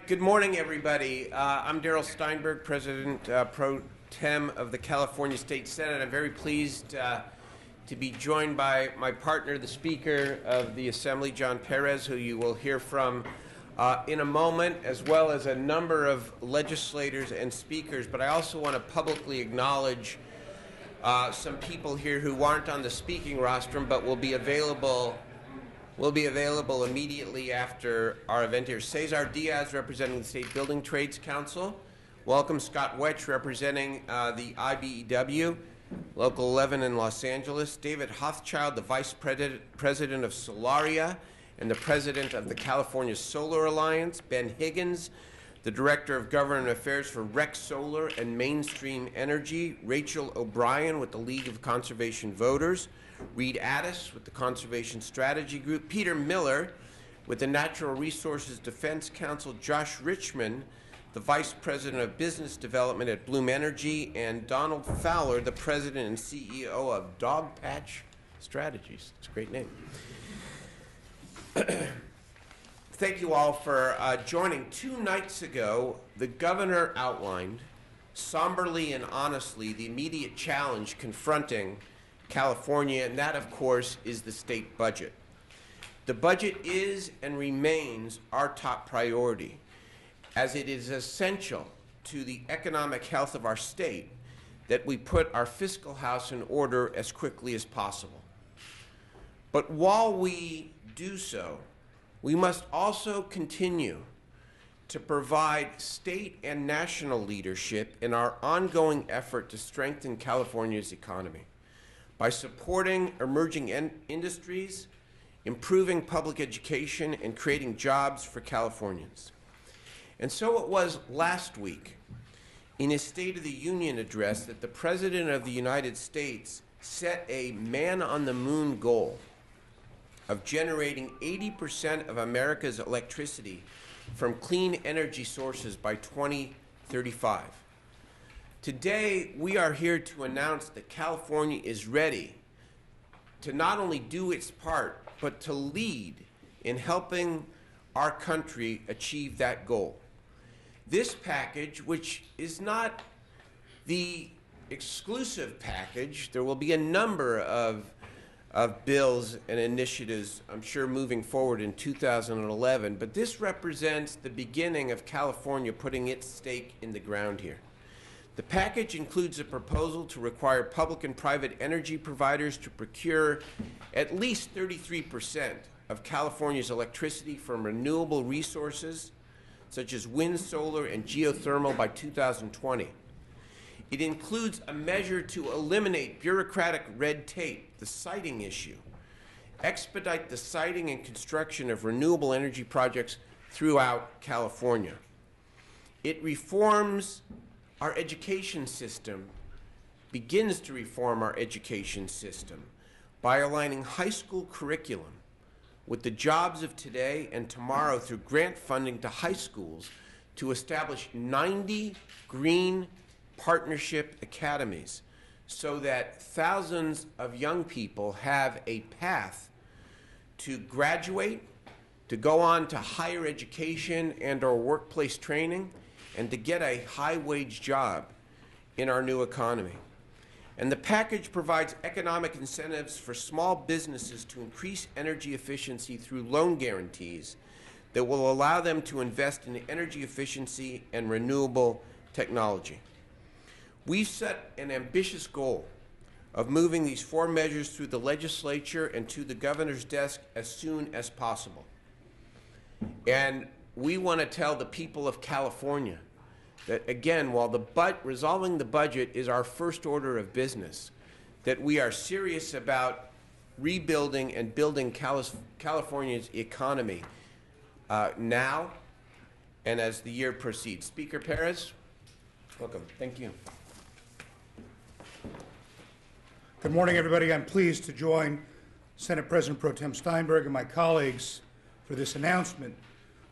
Good morning, everybody. I'm Steinberg, President Pro Tem of the California State Senate. I'm very pleased to be joined by my partner, the Speaker of the Assembly, John Pérez, who you will hear from in a moment, as well as a number of legislators and speakers. But I also want to publicly acknowledge some people here who aren't on the speaking rostrum but will be available immediately after our event here. Cesar Diaz, representing the State Building Trades Council. Welcome. Scott Wetch, representing the IBEW, Local 11 in Los Angeles. David Hothschild, the Vice President of Solaria and the President of the California Solar Alliance. Ben Higgins, the Director of Government Affairs for Rec Solar and Mainstream Energy. Rachel O'Brien with the League of Conservation Voters. Reed Addis with the Conservation Strategy Group. Peter Miller with the Natural Resources Defense Council. Josh Richmond, the Vice President of Business Development at Bloom Energy. And Donald Fowler, the President and CEO of Dogpatch Strategies. It's a great name. Thank you all for joining. 2 nights ago, the governor outlined somberly and honestly the immediate challenge confronting California, and that, of course, is the state budget. The budget is and remains our top priority, as it is essential to the economic health of our state that we put our fiscal house in order as quickly as possible. But while we do so, we must also continue to provide state and national leadership in our ongoing effort to strengthen California's economy by supporting emerging industries, improving public education, and creating jobs for Californians. And so it was last week, in his State of the Union address, that the President of the United States set a man-on-the-moon goal of generating 80% of America's electricity from clean energy sources by 2035. Today, we are here to announce that California is ready to not only do its part, but to lead in helping our country achieve that goal. This package, which is not the exclusive package, there will be a number of bills and initiatives, I'm sure, moving forward in 2011, but this represents the beginning of California putting its stake in the ground here. The package includes a proposal to require public and private energy providers to procure at least 33% of California's electricity from renewable resources, such as wind, solar, and geothermal by 2020. It includes a measure to eliminate bureaucratic red tape, the siting issue, expedite the siting and construction of renewable energy projects throughout California. It reforms our education system, begins to reform our education system by aligning high school curriculum with the jobs of today and tomorrow through grant funding to high schools to establish 90 green partnership academies so that thousands of young people have a path to graduate, to go on to higher education and or workplace training, and to get a high-wage job in our new economy. And the package provides economic incentives for small businesses to increase energy efficiency through loan guarantees that will allow them to invest in energy efficiency and renewable technology. We've set an ambitious goal of moving these 4 measures through the legislature and to the governor's desk as soon as possible. And we want to tell the people of California that, again, while resolving the budget is our first order of business, that we are serious about rebuilding and building California's economy now and as the year proceeds. Speaker Pérez, welcome. Thank you. Good morning, everybody. I'm pleased to join Senate President Pro Tem Steinberg and my colleagues for this announcement.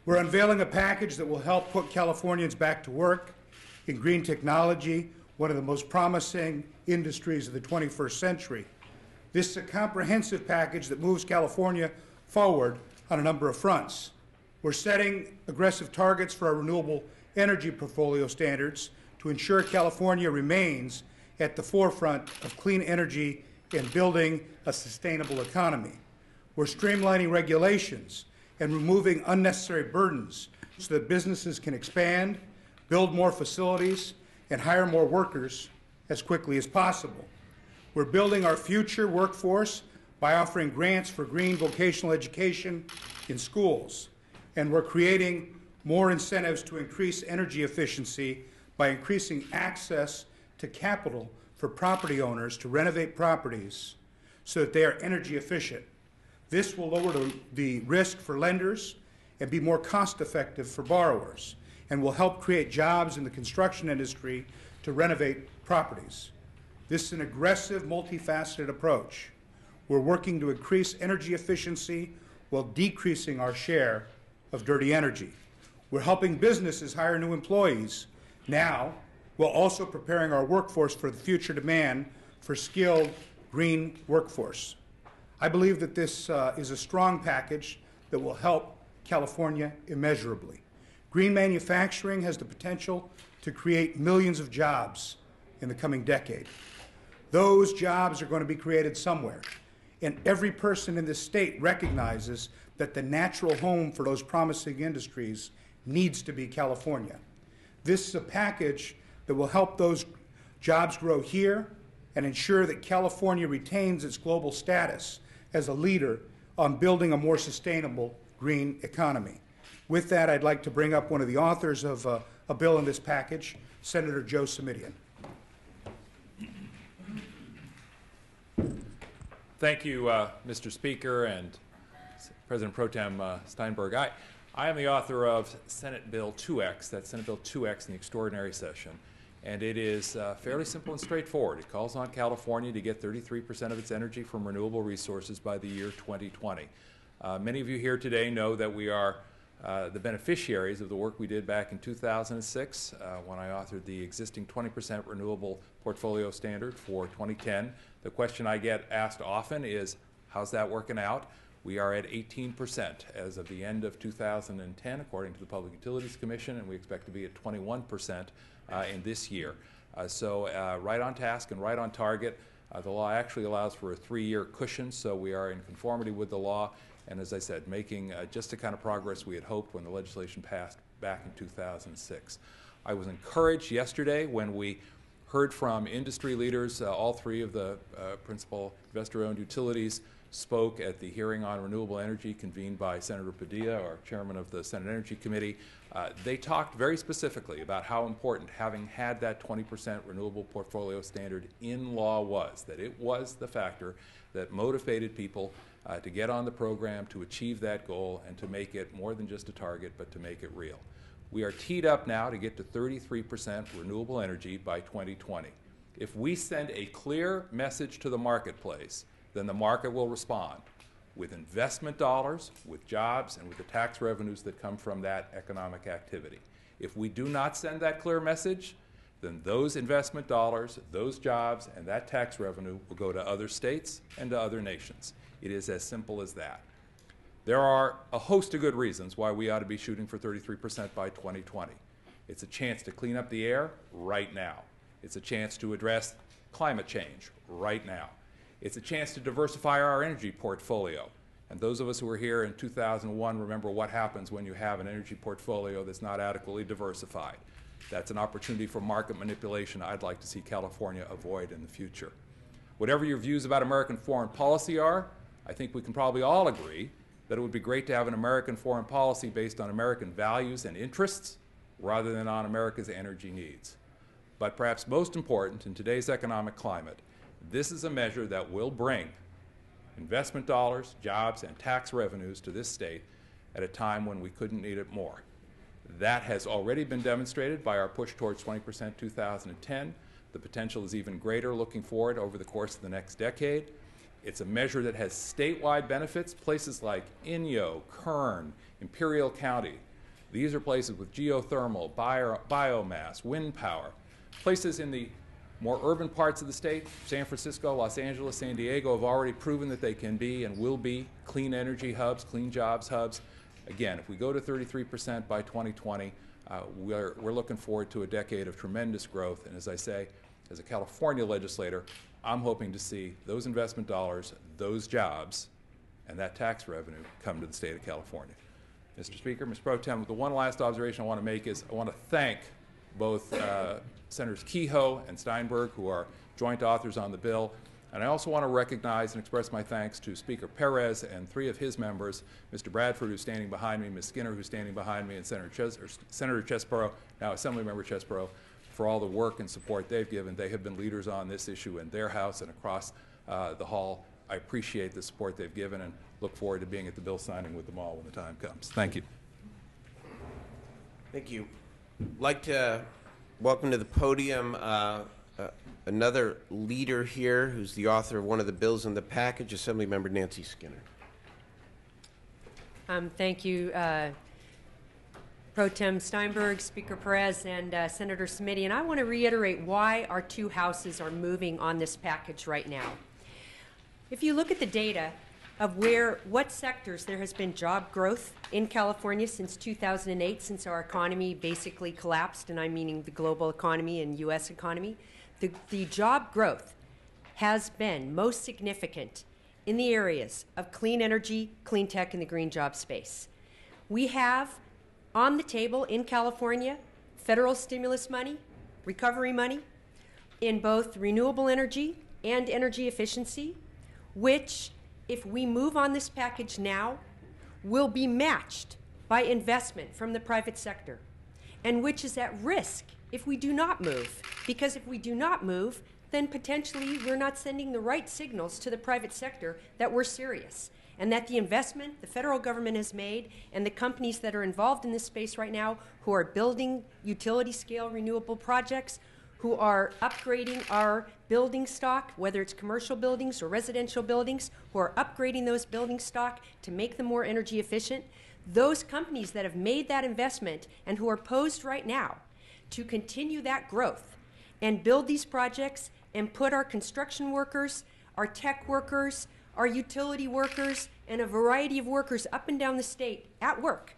We're unveiling a package that will help put Californians back to work in green technology, one of the most promising industries of the 21st century. This is a comprehensive package that moves California forward on a number of fronts. We're setting aggressive targets for our renewable energy portfolio standards to ensure California remains at the forefront of clean energy and building a sustainable economy. We're streamlining regulations and removing unnecessary burdens so that businesses can expand, build more facilities, and hire more workers as quickly as possible. We're building our future workforce by offering grants for green vocational education in schools. And we're creating more incentives to increase energy efficiency by increasing access to capital for property owners to renovate properties so that they are energy efficient. This will lower the risk for lenders and be more cost-effective for borrowers, and will help create jobs in the construction industry to renovate properties. This is an aggressive, multifaceted approach. We're working to increase energy efficiency while decreasing our share of dirty energy. We're helping businesses hire new employees now, while also preparing our workforce for the future demand for skilled green workforce. I believe that this is a strong package that will help California immeasurably. Green manufacturing has the potential to create millions of jobs in the coming decade. Those jobs are going to be created somewhere, and every person in this state recognizes that the natural home for those promising industries needs to be California. This is a package that will help those jobs grow here and ensure that California retains its global status as a leader on building a more sustainable green economy. With that, I'd like to bring up one of the authors of a bill in this package, Senator Joe Simitian. Thank you, Mr. Speaker and President Pro Tem Steinberg. I am the author of Senate Bill 2X, that's Senate Bill 2X in the extraordinary session, and it is fairly simple and straightforward. It calls on California to get 33% of its energy from renewable resources by the year 2020. Many of you here today know that we are the beneficiaries of the work we did back in 2006 when I authored the existing 20% renewable portfolio standard for 2010. The question I get asked often is, how's that working out? We are at 18% as of the end of 2010, according to the Public Utilities Commission, and we expect to be at 21% in this year. So right on task and right on target. The law actually allows for a 3-year cushion, so we are in conformity with the law. And as I said, making just the kind of progress we had hoped when the legislation passed back in 2006. I was encouraged yesterday when we heard from industry leaders. All three of the principal investor-owned utilities spoke at the hearing on renewable energy convened by Senator Padilla, our chairman of the Senate Energy Committee. They talked very specifically about how important having had that 20% renewable portfolio standard in law was, that it was the factor that motivated people to get on the program, to achieve that goal, and to make it more than just a target, but to make it real. We are teed up now to get to 33% renewable energy by 2020. If we send a clear message to the marketplace, then the market will respond with investment dollars, with jobs, and with the tax revenues that come from that economic activity. If we do not send that clear message, then those investment dollars, those jobs, and that tax revenue will go to other states and to other nations. It is as simple as that. There are a host of good reasons why we ought to be shooting for 33% by 2020. It's a chance to clean up the air right now. It's a chance to address climate change right now. It's a chance to diversify our energy portfolio. And those of us who were here in 2001 remember what happens when you have an energy portfolio that's not adequately diversified. That's an opportunity for market manipulation I'd like to see California avoid in the future. Whatever your views about American foreign policy are, I think we can probably all agree that it would be great to have an American foreign policy based on American values and interests rather than on America's energy needs. But perhaps most important in today's economic climate, this is a measure that will bring investment dollars, jobs, and tax revenues to this state at a time when we couldn't need it more. That has already been demonstrated by our push towards 20% 2010. The potential is even greater looking forward over the course of the next decade. It's a measure that has statewide benefits. Places like Inyo, Kern, Imperial County. These are places with geothermal, biomass, wind power. Places in the more urban parts of the state, San Francisco, Los Angeles, San Diego, have already proven that they can be and will be clean energy hubs, clean jobs hubs. Again, if we go to 33% by 2020, we're looking forward to a decade of tremendous growth. And as I say, as a California legislator, I'm hoping to see those investment dollars, those jobs, and that tax revenue come to the state of California. Mr. Speaker, Mr. Pro Tem, the one last observation I want to make is I want to thank both Senators Kehoe and Steinberg, who are joint authors on the bill. And I also want to recognize and express my thanks to Speaker Pérez and 3 of his members, Mr. Bradford, who's standing behind me, Ms. Skinner, who's standing behind me, and Senator Chesborough, now Assemblymember Chesborough, for all the work and support they've given. They have been leaders on this issue in their House and across the hall. I appreciate the support they've given and look forward to being at the bill signing with them all when the time comes. Thank you. Thank you. I'd like to welcome to the podium another leader here who's the author of one of the bills in the package, Assemblymember Nancy Skinner. Thank you, Pro Tem Steinberg, Speaker Pérez, and Senator Smitty. And I want to reiterate why our 2 houses are moving on this package right now. If you look at the data of what sectors there has been job growth in California since 2008, since our economy basically collapsed, and I'm meaning the global economy and U.S. economy, the job growth has been most significant in the areas of clean energy, clean tech, and the green job space. We have on the table in California federal stimulus money, recovery money, in both renewable energy and energy efficiency, which, if we move on this package now, will be matched by investment from the private sector, and which is at risk if we do not move. Because if we do not move, then potentially we're not sending the right signals to the private sector that we're serious, and that the investment the federal government has made and the companies that are involved in this space right now, who are building utility-scale renewable projects, who are upgrading our building stock, whether it's commercial buildings or residential buildings, who are upgrading those building stock to make them more energy efficient, those companies that have made that investment and who are posed right now to continue that growth and build these projects and put our construction workers, our tech workers, our utility workers, and a variety of workers up and down the state at work.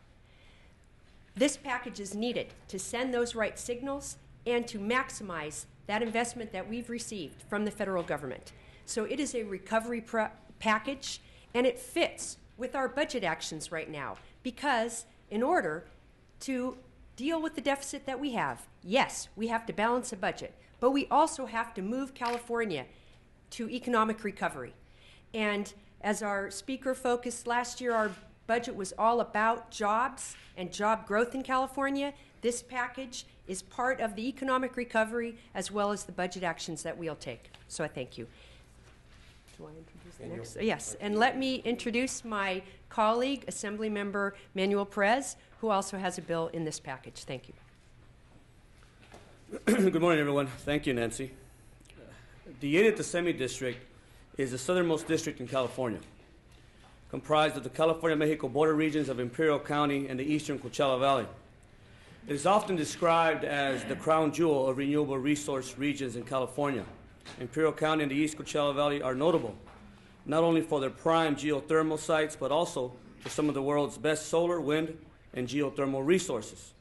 This package is needed to send those right signals and to maximize that investment that we've received from the federal government. So it is a recovery package, and it fits with our budget actions right now, because in order to deal with the deficit that we have, yes, we have to balance a budget, but we also have to move California to economic recovery. And as our speaker focused last year, our budget was all about jobs and job growth in California. This package is part of the economic recovery as well as the budget actions that we'll take. So I thank you. Do I introduce the next? Yes, and let me introduce my colleague, Assemblymember Manuel Pérez, who also has a bill in this package. Thank you. Good morning, everyone. Thank you, Nancy. The 80th Assembly District is the southernmost district in California, comprised of the California-Mexico border regions of Imperial County and the eastern Coachella Valley. It is often described as the crown jewel of renewable resource regions in California. Imperial County and the East Coachella Valley are notable, not only for their prime geothermal sites, but also for some of the world's best solar, wind, and geothermal resources.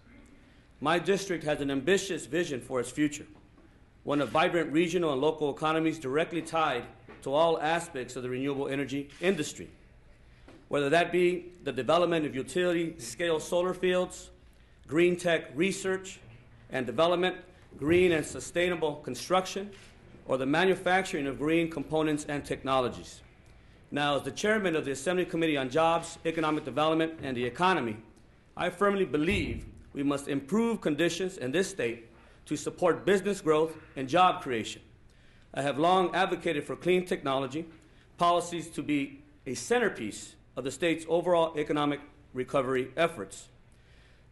My district has an ambitious vision for its future, one of vibrant regional and local economies directly tied to all aspects of the renewable energy industry, whether that be the development of utility-scale solar fields, green tech research and development, green and sustainable construction, or the manufacturing of green components and technologies. Now, as the chairman of the Assembly Committee on Jobs, Economic Development, and the Economy, I firmly believe we must improve conditions in this state to support business growth and job creation. I have long advocated for clean technology policies to be a centerpiece of the state's overall economic recovery efforts.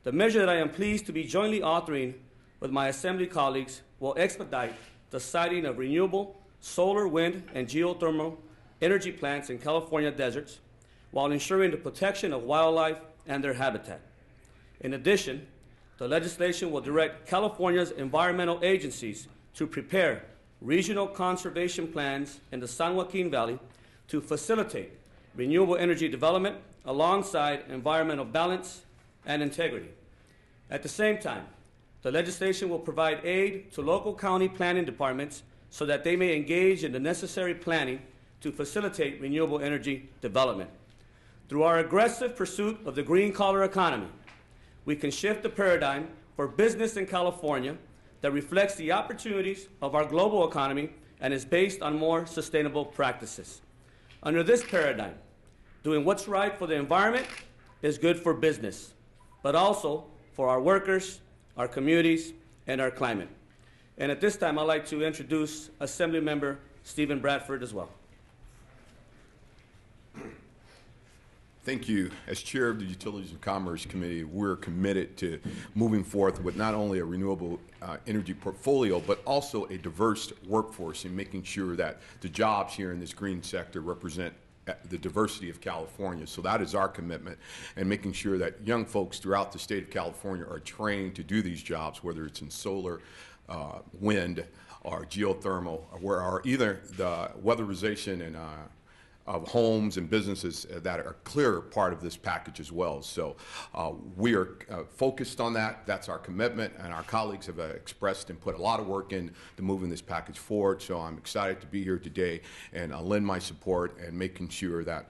The measure that I am pleased to be jointly authoring with my Assembly colleagues will expedite the siting of renewable solar, wind, and geothermal energy plants in California deserts while ensuring the protection of wildlife and their habitat. In addition, the legislation will direct California's environmental agencies to prepare regional conservation plans in the San Joaquin Valley to facilitate renewable energy development alongside environmental balance and integrity. At the same time, the legislation will provide aid to local county planning departments so that they may engage in the necessary planning to facilitate renewable energy development. Through our aggressive pursuit of the green-collar economy, we can shift the paradigm for business in California that reflects the opportunities of our global economy and is based on more sustainable practices. Under this paradigm, doing what's right for the environment is good for business, but also for our workers, our communities, and our climate. And at this time, I'd like to introduce Assemblymember Stephen Bradford as well. Thank you. As chair of the Utilities and Commerce Committee, we're committed to moving forth with not only a renewable energy portfolio, but also a diverse workforce and making sure that the jobs here in this green sector represent the diversity of California. So that is our commitment, and making sure that young folks throughout the state of California are trained to do these jobs, whether it's in solar, wind, or geothermal, or either the weatherization and of homes and businesses that are a clear part of this package as well. So we are focused on that. That's our commitment, and our colleagues have expressed and put a lot of work into moving this package forward. So I'm excited to be here today and lend my support and making sure that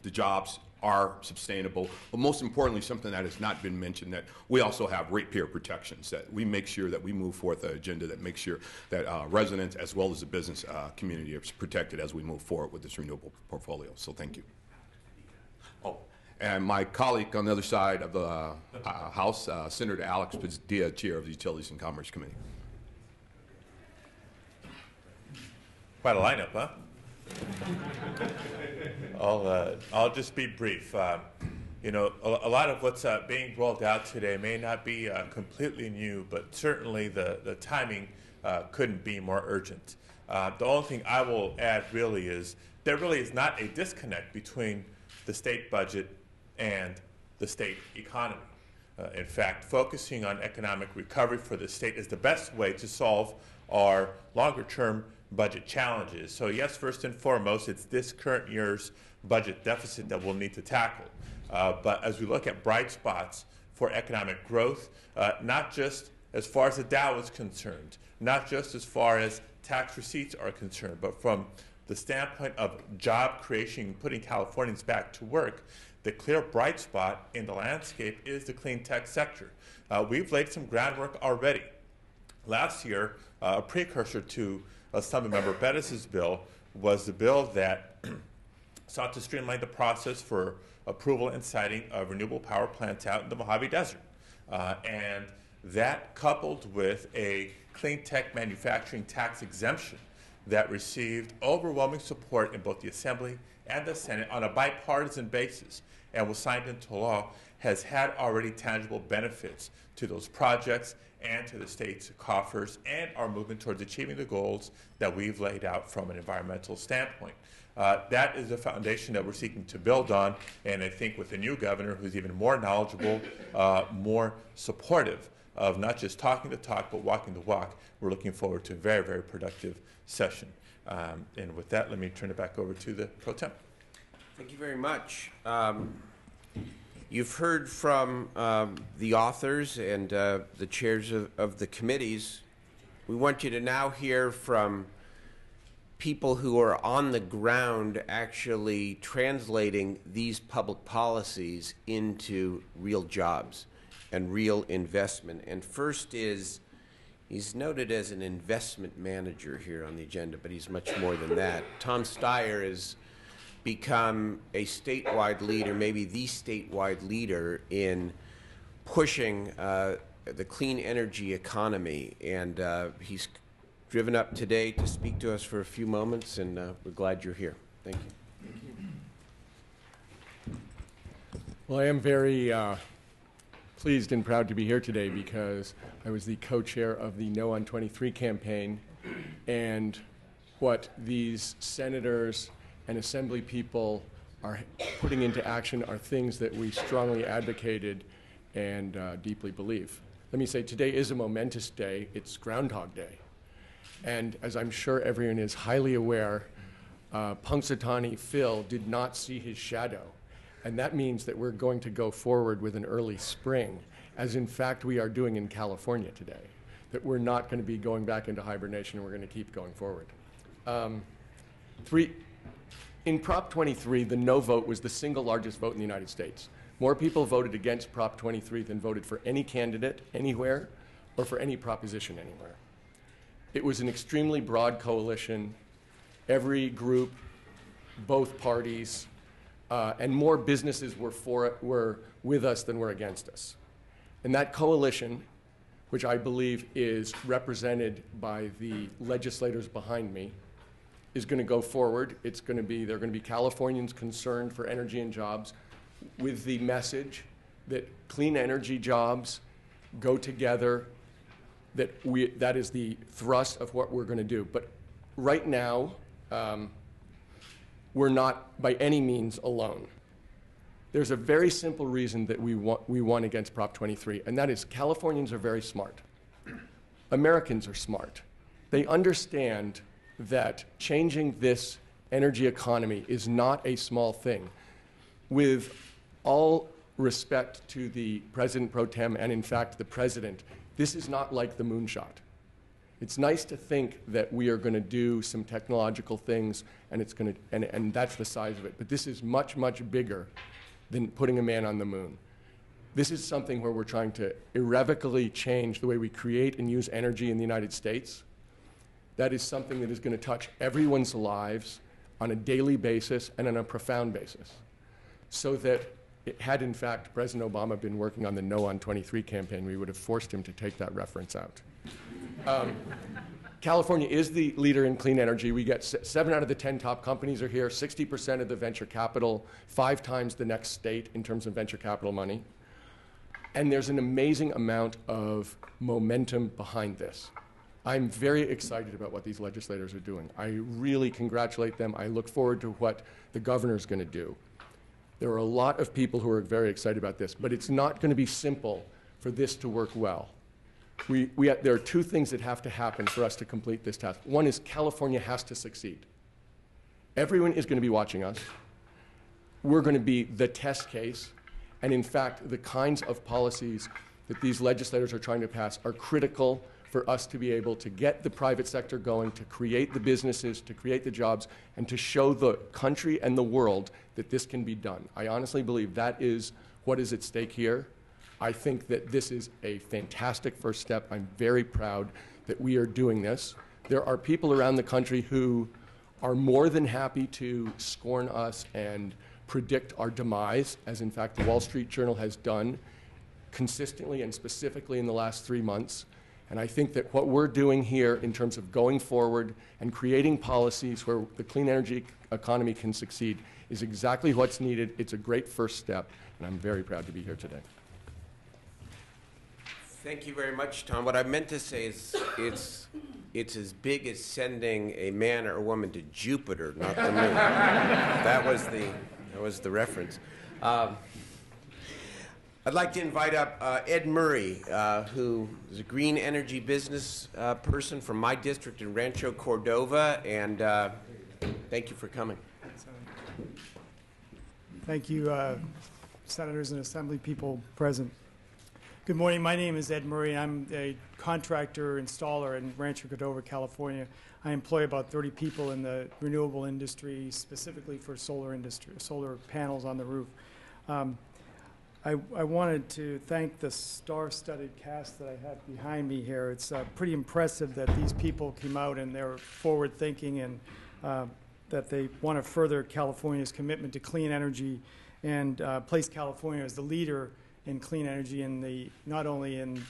the jobs are sustainable, but most importantly, something that has not been mentioned, that we also have ratepayer protections, that we make sure that we move forth an agenda that makes sure that residents as well as the business community are protected as we move forward with this renewable portfolio. So thank you. Oh, and my colleague on the other side of the House, Senator Alex Padilla, Chair of the Utilities and Commerce Committee. Quite a lineup, huh? I'll just be brief. You know, a lot of what's being rolled out today may not be completely new, but certainly the timing couldn't be more urgent. The only thing I will add really is there really is not a disconnect between the state budget and the state economy. In fact, focusing on economic recovery for the state is the best way to solve our longer-term budget challenges. So yes, first and foremost, it's this current year's budget deficit that we'll need to tackle. But as we look at bright spots for economic growth, not just as far as the Dow is concerned, not just as far as tax receipts are concerned, but from the standpoint of job creation, putting Californians back to work, the clear bright spot in the landscape is the clean tech sector. We've laid some groundwork already. Last year, a precursor to Assemblymember Pérez's bill was the bill that sought to streamline the process for approval and siting of renewable power plants out in the Mojave Desert. And that, coupled with a clean tech manufacturing tax exemption that received overwhelming support in both the Assembly and the Senate on a bipartisan basis and was signed into law, has had already tangible benefits to those projects and to the state's coffers and our movement towards achieving the goals that we've laid out from an environmental standpoint. That is the foundation that we're seeking to build on, and I think with the new governor, who's even more knowledgeable, more supportive of not just talking the talk, but walking the walk, we're looking forward to a very, very productive session. And with that, let me turn it back over to the pro tem. Thank you very much. You've heard from the authors and the chairs of the committees. We want you to now hear from people who are on the ground actually translating these public policies into real jobs and real investment. And first is, he's noted as an investment manager here on the agenda, but he's much more than that. Tom Steyer has become a statewide leader, maybe the statewide leader in pushing the clean energy economy. And he's driven up today to speak to us for a few moments, and we're glad you're here. Thank you. Well, I am very pleased and proud to be here today because I was the co-chair of the No on 23 campaign, and what these senators and assembly people are putting into action are things that we strongly advocated and deeply believe. Let me say, today is a momentous day. It's Groundhog Day. And as I'm sure everyone is highly aware, Punxsutawney Phil did not see his shadow. And that means that we're going to go forward with an early spring, as in fact we are doing in California today, that we're not going to be going back into hibernation and we're going to keep going forward. In Prop 23, the no vote was the single largest vote in the United States. More people voted against Prop 23 than voted for any candidate anywhere or for any proposition anywhere. It was an extremely broad coalition. Every group, both parties, and more businesses were with us than were against us. And that coalition, which I believe is represented by the legislators behind me, is going to go forward. They're going to be Californians concerned for energy and jobs with the message that clean energy jobs go together, that is the thrust of what we're going to do. But right now, we're not by any means alone. There's a very simple reason that we won against Prop 23, and that is Californians are very smart. Americans are smart. They understand that changing this energy economy is not a small thing. With all respect to the President Pro Tem and, in fact, the President, this is not like the moonshot. It's nice to think that we are going to do some technological things and that's the size of it. But this is much, much bigger than putting a man on the moon. This is something where we're trying to irrevocably change the way we create and use energy in the United States. That is something that is going to touch everyone's lives on a daily basis and on a profound basis. So that had, in fact, President Obama been working on the No on 23 campaign, we would have forced him to take that reference out. California is the leader in clean energy. We get 7 out of the 10 top companies are here, 60% of the venture capital, 5 times the next state in terms of venture capital money. And there's an amazing amount of momentum behind this. I'm very excited about what these legislators are doing. I really congratulate them. I look forward to what the governor's going to do. There are a lot of people who are very excited about this, but it's not going to be simple for this to work well. There are 2 things that have to happen for us to complete this task. One is California has to succeed. Everyone is going to be watching us. We're going to be the test case. And in fact, the kinds of policies that these legislators are trying to pass are critical for us to be able to get the private sector going, to create the businesses, to create the jobs, and to show the country and the world that this can be done. I honestly believe that is what is at stake here. I think that this is a fantastic first step. I'm very proud that we are doing this. There are people around the country who are more than happy to scorn us and predict our demise, as in fact the Wall Street Journal has done consistently and specifically in the last 3 months. And I think that what we're doing here in terms of going forward and creating policies where the clean energy economy can succeed is exactly what's needed. It's a great first step, and I'm very proud to be here today. Thank you very much, Tom. What I meant to say is it's as big as sending a man or a woman to Jupiter, not the moon. That was the reference. I'd like to invite up Ed Murray, who is a green energy business person from my district in Rancho Cordova, and thank you for coming. Thank you, senators and assembly people present. Good morning. My name is Ed Murray. I'm a contractor installer in Rancho Cordova, California. I employ about 30 people in the renewable industry, specifically for solar panels on the roof. I wanted to thank the star-studded cast that I have behind me here. It's pretty impressive that these people came out and they're forward-thinking and that they want to further California's commitment to clean energy and place California as the leader in clean energy in not only in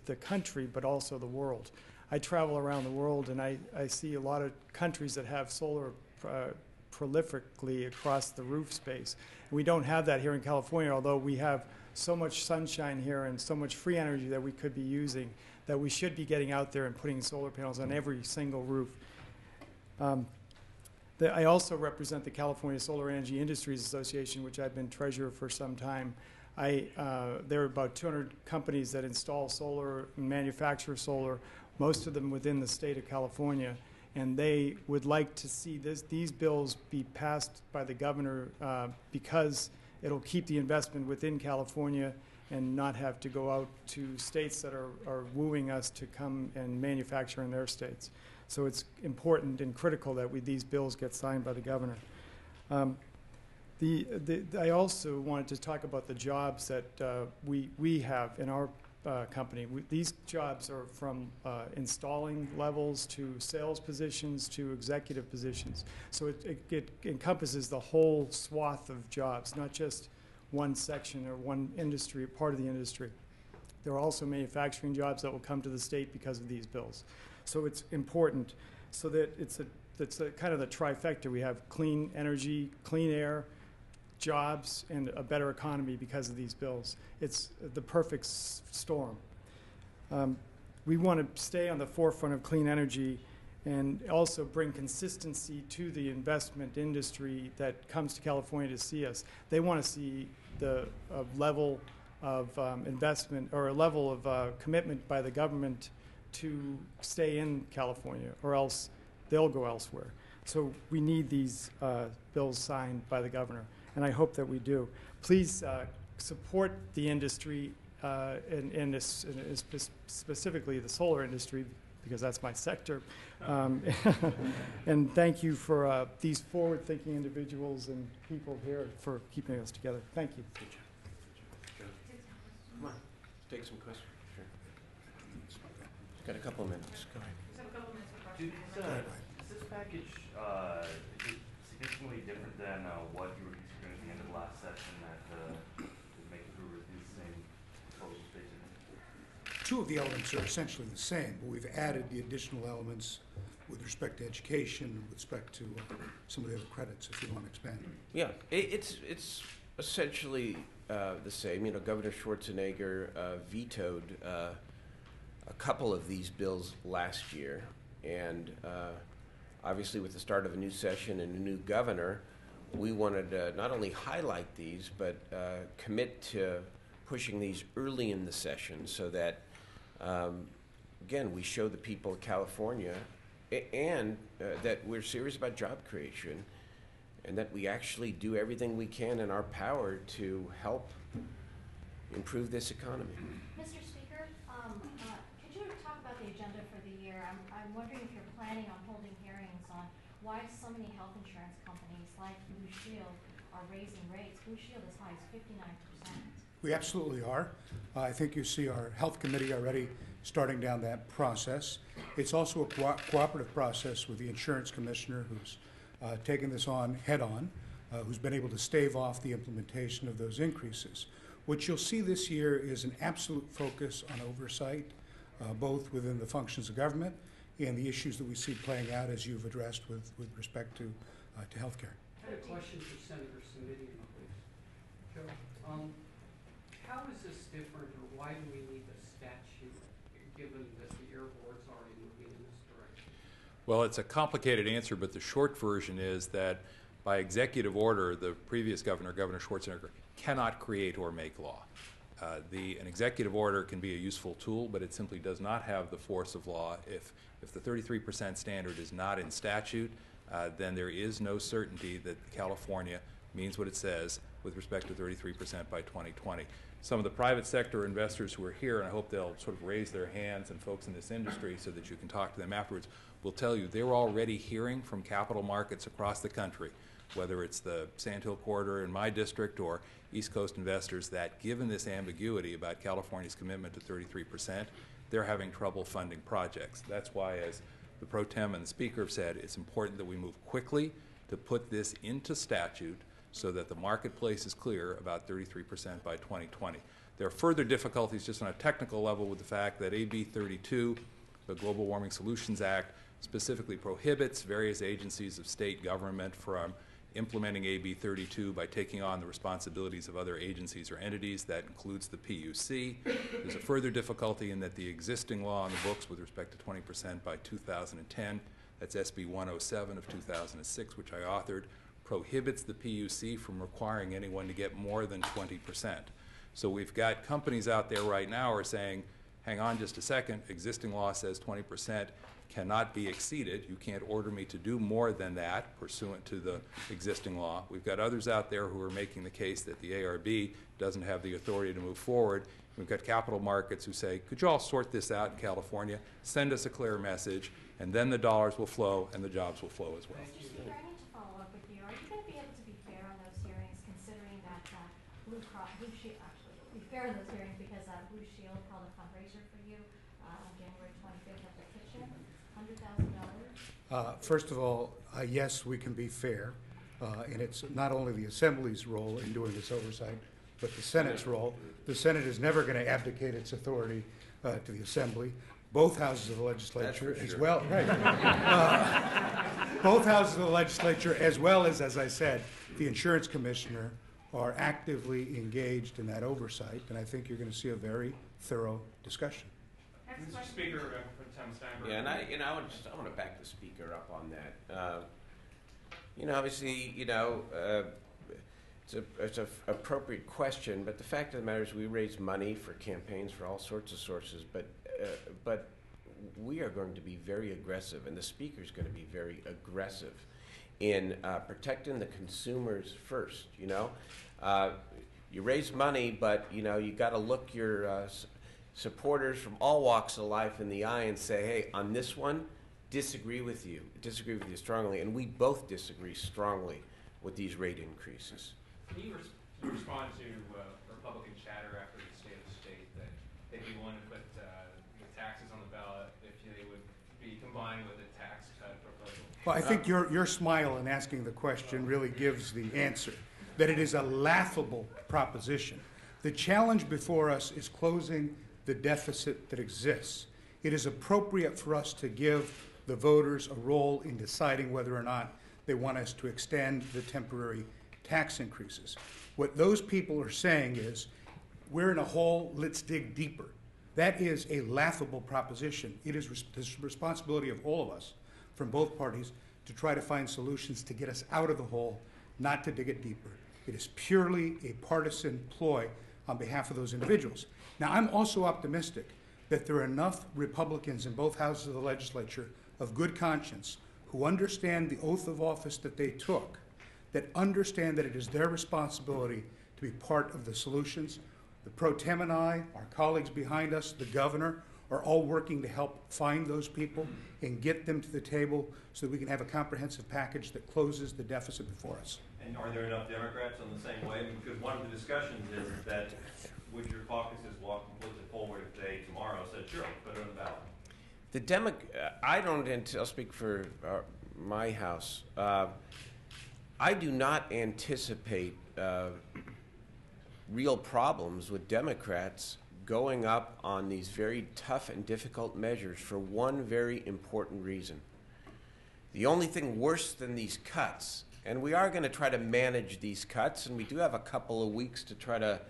the country but also the world. I travel around the world and I see a lot of countries that have solar prolifically across the roof space. We don't have that here in California, although we have so much sunshine here and so much free energy that we could be using, that we should be getting out there and putting solar panels on every single roof. I also represent the California Solar Energy Industries Association, which I've been treasurer for some time. There are about 200 companies that install solar and manufacture solar, most of them within the state of California. And they would like to see these bills be passed by the governor because It'll keep the investment within California and not have to go out to states that are wooing us to come and manufacture in their states. So it's important and critical that these bills get signed by the governor. I also wanted to talk about the jobs that we have in our company. These jobs are from installing levels to sales positions to executive positions. So it encompasses the whole swath of jobs, not just one section or one industry, part of the industry. There are also manufacturing jobs that will come to the state because of these bills. So it's important so that it's a kind of the trifecta. We have clean energy, clean air, jobs, and a better economy because of these bills. It's the perfect storm. We want to stay on the forefront of clean energy and also bring consistency to the investment industry that comes to California to see us. They want to see the level of investment or a level of commitment by the government to stay in California, or else they'll go elsewhere. So we need these bills signed by the governor, and I hope that we do. Please support the industry, and specifically the solar industry, because that's my sector. And thank you for these forward-thinking individuals and people here for keeping us together. Thank you. Good job. Come on, take some questions. Sure. Got a couple of minutes. Go ahead. Just have a couple minutes for questions. Is this package significantly different than what you were considering at the end of the last session that is making through reducing proposals, basically? Two of the elements are essentially the same, but we've added the additional elements with respect to education, with respect to some of the other credits, if you want to expand. Yeah, it's essentially the same. You know, Governor Schwarzenegger vetoed a couple of these bills last year, and obviously with the start of a new session and a new governor, we wanted to not only highlight these, but commit to pushing these early in the session so that, again, we show the people of California and that we're serious about job creation and that we actually do everything we can in our power to help improve this economy. Mr. Speaker, could you talk about the agenda for the year? I'm wondering if you're planning on holding hearings on why so many health insurance companies like Blue Shield are raising rates. Blue Shield as high as 59%. We absolutely are. I think you see our health committee already starting down that process. It's also a cooperative process with the insurance commissioner who's taken this on head-on, who's been able to stave off the implementation of those increases. What you'll see this year is an absolute focus on oversight, both within the functions of government and the issues that we see playing out as you've addressed with respect to health care. I had a question for Senator Simitian, please. Joe, how is this different, or why do we need a statute, given that the air board's already moving in this direction? Well, it's a complicated answer, but the short version is that by executive order, the previous governor, Governor Schwarzenegger, cannot create or make law. An executive order can be a useful tool, but it simply does not have the force of law. If the 33% standard is not in statute, then there is no certainty that California means what it says with respect to 33% by 2020. Some of the private sector investors who are here, and I hope they'll sort of raise their hands, and folks in this industry so that you can talk to them afterwards, will tell you they're already hearing from capital markets across the country, whether it's the Sand Hill Corridor in my district or East Coast investors, that given this ambiguity about California's commitment to 33%, they're having trouble funding projects. That's why, as the Pro Tem and the Speaker have said, it's important that we move quickly to put this into statute so that the marketplace is clear about 33% by 2020. There are further difficulties just on a technical level with the fact that AB 32, the Global Warming Solutions Act, specifically prohibits various agencies of state government from implementing AB 32 by taking on the responsibilities of other agencies or entities. That includes the PUC. There's a further difficulty in that the existing law on the books with respect to 20% by 2010, that's SB 107 of 2006, which I authored, prohibits the PUC from requiring anyone to get more than 20%. So we've got companies out there right now who are saying, hang on just a second, existing law says 20% cannot be exceeded. You can't order me to do more than that pursuant to the existing law. We've got others out there who are making the case that the ARB doesn't have the authority to move forward. We've got capital markets who say, could you all sort this out in California, send us a clear message, and then the dollars will flow and the jobs will flow as well. Mr. Speaker, I need to follow up with you. Are you going to be able to be fair on those hearings, considering that Blue Shield, actually, be fair on those hearings because Blue Shield held a fundraiser for you on January 25th at the kitchen, $100,000? First of all, yes, we can be fair, and it's not only the Assembly's role in doing this oversight, but the Senate's role. The Senate is never going to abdicate its authority to the Assembly. Both houses of the legislature, as well, right? Both houses of the legislature, as well as I said, the insurance commissioner, are actively engaged in that oversight, and I think you're going to see a very thorough discussion. Mr. Speaker, Pro Tem Steinberg. Yeah, and I want to back the speaker up on that. Obviously, it's an appropriate question, but the fact of the matter is we raise money for campaigns for all sorts of sources, but we are going to be very aggressive, and the speaker's going to be very aggressive in protecting the consumers first. You raise money, but you got to look your supporters from all walks of life in the eye and say, hey, on this one, disagree with you strongly, and we both disagree strongly with these rate increases. Can you respond to Republican chatter after the State of the State that they'd be willing to put the taxes on the ballot if they would be combined with a tax cut proposal? Well, I think your smile in asking the question really gives the answer, that it is a laughable proposition. The challenge before us is closing the deficit that exists. It is appropriate for us to give the voters a role in deciding whether or not they want us to extend the temporary tax increases. What those people are saying is, we're in a hole, let's dig deeper. That is a laughable proposition. It is the responsibility of all of us, from both parties, to try to find solutions to get us out of the hole, not to dig it deeper. It is purely a partisan ploy on behalf of those individuals. Now, I'm also optimistic that there are enough Republicans in both houses of the legislature of good conscience who understand the oath of office that they took, that understand that it is their responsibility to be part of the solutions. The Pro Tem and I, our colleagues behind us, the governor, are all working to help find those people and get them to the table so that we can have a comprehensive package that closes the deficit before us. And are there enough Democrats on the same way? Because one of the discussions is that would your caucuses walk completely forward if they tomorrow said, sure, put it on the ballot? I'll speak for my house. I do not anticipate real problems with Democrats going up on these very tough and difficult measures for one very important reason. The only thing worse than these cuts, and we are going to try to manage these cuts, and we do have a couple of weeks to try to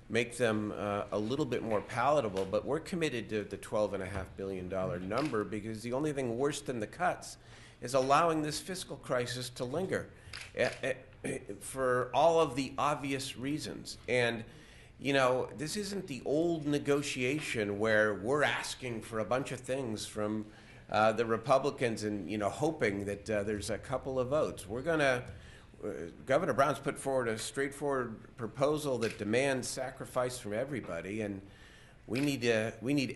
make them a little bit more palatable, but we're committed to the $12.5 billion number because the only thing worse than the cuts is allowing this fiscal crisis to linger for all of the obvious reasons. And, this isn't the old negotiation where we're asking for a bunch of things from the Republicans and, hoping that there's a couple of votes. Governor Brown's put forward a straightforward proposal that demands sacrifice from everybody, and we need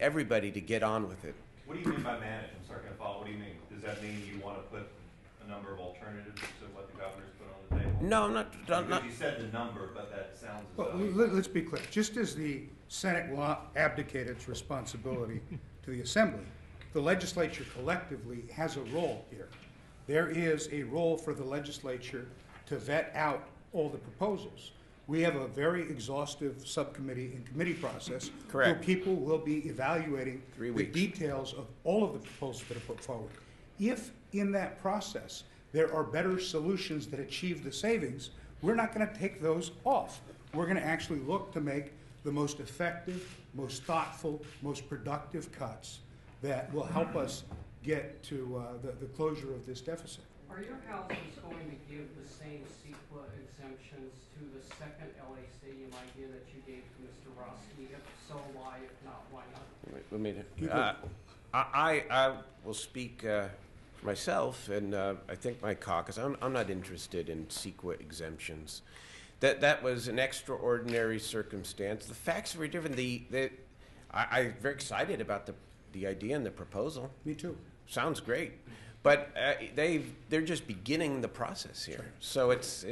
everybody to get on with it. What do you mean by manage? I'm sorry, can I follow? What do you mean? Does that mean you want to put a number of alternatives to what the governor's put on the table? No, I'm not. Because you said the number, but that sounds as Well, let's be clear. Just as the Senate will abdicate its responsibility to the Assembly, the legislature collectively has a role here. There is a role for the legislature to vet out all the proposals. We have a very exhaustive subcommittee and committee process. Correct. Where people will be evaluating 3 the weeks. details of all of the proposals that are put forward. If in that process there are better solutions that achieve the savings, we're not going to take those off. We're going to actually look to make the most effective, most thoughtful, most productive cuts that will help us get to the closure of this deficit. Are your houses going to give the same CEQA exemptions to the second LA Stadium idea that you gave to Mr. Roski? If so, why? If not, why not? I will speak for myself, and I think my caucus. I'm not interested in CEQA exemptions. That was an extraordinary circumstance. The facts are very different. I'm very excited about the idea and the proposal. Me too. Sounds great, but they're just beginning the process here. Sure. So it's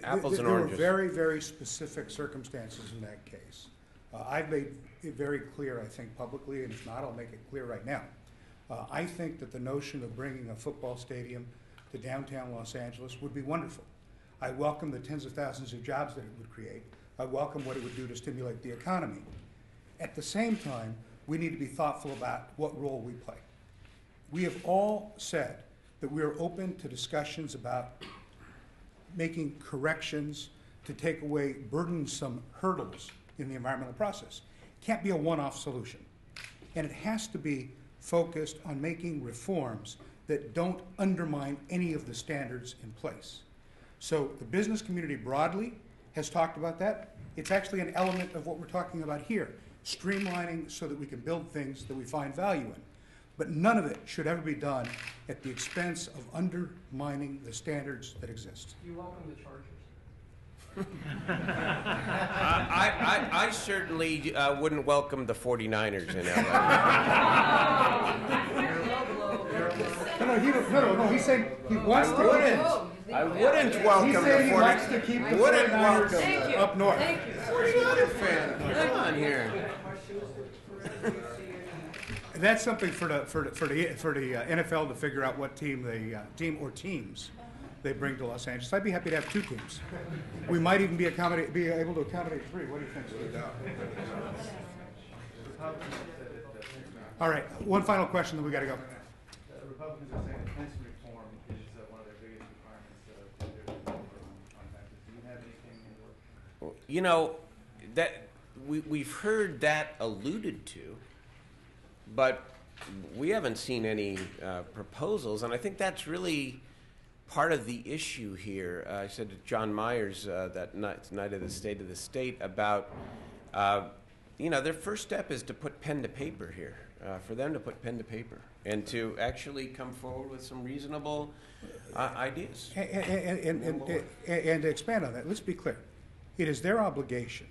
apples and oranges. There were very, very specific circumstances in that case. I've made it very clear, I think, publicly, and if not, I'll make it clear right now. I think that the notion of bringing a football stadium to downtown Los Angeles would be wonderful. I welcome the tens of thousands of jobs that it would create. I welcome what it would do to stimulate the economy. At the same time, we need to be thoughtful about what role we play. We have all said that we are open to discussions about making corrections to take away burdensome hurdles in the environmental process. It can't be a one-off solution. And it has to be focused on making reforms that don't undermine any of the standards in place. So the business community broadly has talked about that. It's actually an element of what we're talking about here, streamlining so that we can build things that we find value in. But none of it should ever be done at the expense of undermining the standards that exist. You welcome the Chargers. I certainly wouldn't welcome the 49ers in LA. No, he's saying he wants to. I wouldn't welcome the 49ers. He wants to keep the 49ers up north. Thank you. 49er fan. Come on here. That's something for the NFL to figure out what team or teams they bring to Los Angeles. I'd be happy to have two teams. We might even be able to accommodate three. What do you think, Steve? All right, one final question, then we got to go. The Republicans are saying that pension reform is one of their biggest requirements on taxes. Do you have anything in the works? You know, that we've heard that alluded to, but we haven't seen any proposals, and I think that's really part of the issue here. I said to John Myers that night of the State of the State about, their first step is to put pen to paper here, for them to put pen to paper and to actually come forward with some reasonable ideas. And to expand on that, let's be clear. It is their obligation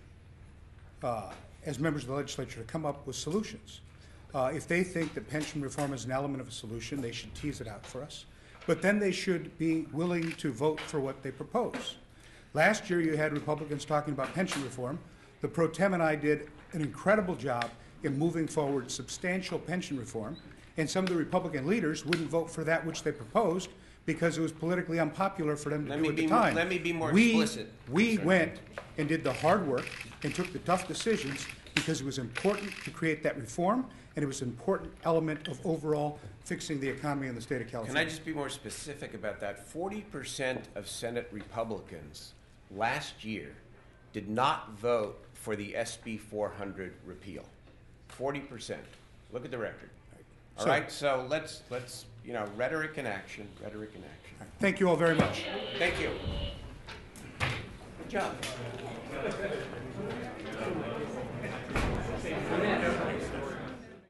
as members of the legislature to come up with solutions. If they think that pension reform is an element of a solution, they should tease it out for us. But then they should be willing to vote for what they propose. Last year you had Republicans talking about pension reform. The Pro Tem and I did an incredible job in moving forward substantial pension reform, and some of the Republican leaders wouldn't vote for that which they proposed because it was politically unpopular for them to do at the time. Let me be more explicit. We went and did the hard work and took the tough decisions because it was important to create that reform, and it was an important element of overall fixing the economy in the state of California. Can I just be more specific about that? 40% of Senate Republicans last year did not vote for the SB 400 repeal. 40%. Look at the record. All right, so let's rhetoric and action, rhetoric and action. Thank you all very much. Thank you. Good job.